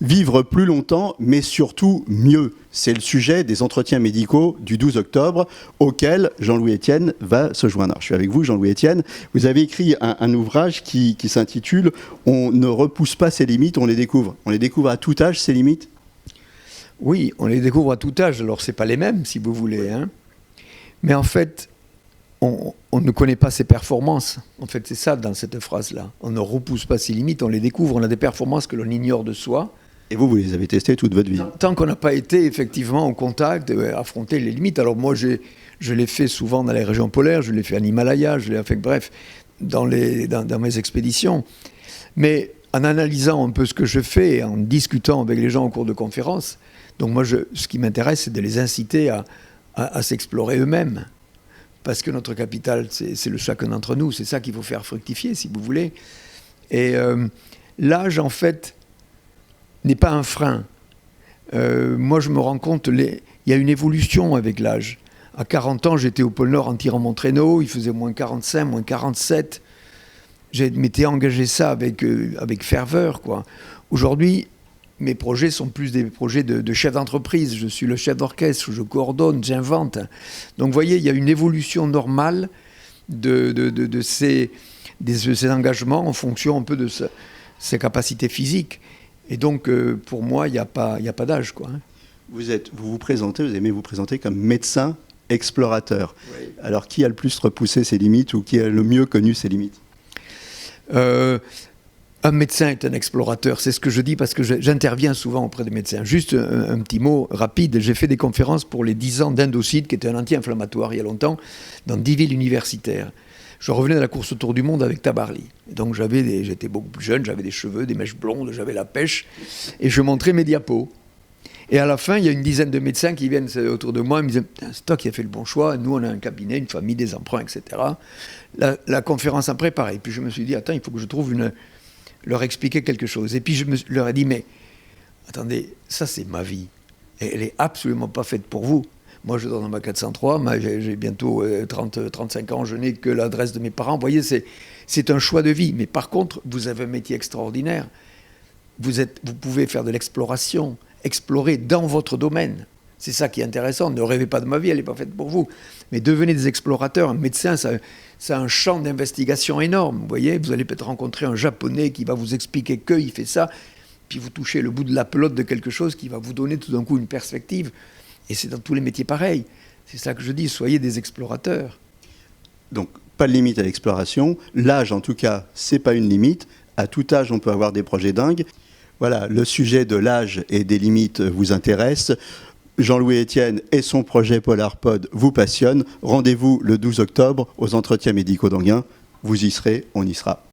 Vivre plus longtemps, mais surtout mieux. C'est le sujet des entretiens médicaux du 12 octobre, auquel Jean-Louis Etienne va se joindre. Alors, je suis avec vous, Jean-Louis Etienne. Vous avez écrit un ouvrage qui s'intitule « On ne repousse pas ses limites, on les découvre ». On les découvre à tout âge, ces limites ? Oui, on les découvre à tout âge. Alors, ce n'est pas les mêmes, si vous voulez. Hein. Mais en fait, on ne connaît pas ses performances. En fait, c'est ça dans cette phrase-là. On ne repousse pas ses limites, on les découvre. On a des performances que l'on ignore de soi. Et vous les avez testées toute votre vie. Tant qu'on n'a pas été effectivement au contact, affronter les limites. Alors moi, je l'ai fait souvent dans les régions polaires, je l'ai fait en Himalaya, je l'ai fait, bref, dans mes expéditions. Mais en analysant un peu ce que je fais, en discutant avec les gens au cours de conférences, donc moi, ce qui m'intéresse, c'est de les inciter à s'explorer eux-mêmes. Parce que notre capital, c'est le chacun d'entre nous. C'est ça qu'il faut faire fructifier, si vous voulez. Et l'âge, en fait, n'est pas un frein. Moi, je me rends compte, il y a une évolution avec l'âge. À 40 ans, j'étais au pôle Nord en tirant mon traîneau, il faisait moins 45, moins 47. Je m'étais engagé ça avec ferveur, quoi. Aujourd'hui, mes projets sont plus des projets de chef d'entreprise. Je suis le chef d'orchestre, je coordonne, j'invente. Donc, vous voyez, il y a une évolution normale de ces engagements en fonction un peu de ses capacités physiques. Et donc, pour moi, il n'y a pas d'âge, quoi. Vous aimez vous présenter comme médecin explorateur. Oui. Alors, qui a le plus repoussé ses limites ou qui a le mieux connu ses limites ? Un médecin est un explorateur, c'est ce que je dis parce que j'interviens souvent auprès des médecins. Juste un petit mot rapide, j'ai fait des conférences pour les 10 ans d'Indocide, qui était un anti-inflammatoire il y a longtemps, dans 10 villes universitaires. Je revenais de la course autour du monde avec Tabarly. Et donc j'étais beaucoup plus jeune, j'avais des cheveux, des mèches blondes, j'avais la pêche, et je montrais mes diapos. Et à la fin, il y a une dizaine de médecins qui viennent autour de moi et me disent « C'est toi qui as fait le bon choix, nous on a un cabinet, une famille, des emprunts, etc. » La conférence après, pareil. Puis je me suis dit « Attends, il faut que je trouve leur expliquer quelque chose. » Et puis je leur ai dit « Mais attendez, ça c'est ma vie. Et elle n'est absolument pas faite pour vous. Moi je dors dans ma 403, j'ai bientôt 35 ans, je n'ai que l'adresse de mes parents. Vous voyez, c'est un choix de vie. Mais par contre, vous avez un métier extraordinaire. Vous pouvez faire de l'exploration, explorer dans votre domaine. C'est ça qui est intéressant. Ne rêvez pas de ma vie, elle n'est pas faite pour vous. Mais devenez des explorateurs. Un médecin, ça a un champ d'investigation énorme. Vous voyez, vous allez peut-être rencontrer un Japonais qui va vous expliquer qu'il fait ça, puis vous touchez le bout de la pelote de quelque chose qui va vous donner tout d'un coup une perspective. Et c'est dans tous les métiers pareil. C'est ça que je dis, soyez des explorateurs. Donc, pas de limite à l'exploration. L'âge, en tout cas, c'est pas une limite. À tout âge, on peut avoir des projets dingues. Voilà, le sujet de l'âge et des limites vous intéresse. Jean-Louis Etienne et son projet PolarPod vous passionnent. Rendez-vous le 12 octobre aux entretiens médicaux d'Anguin. Vous y serez, on y sera.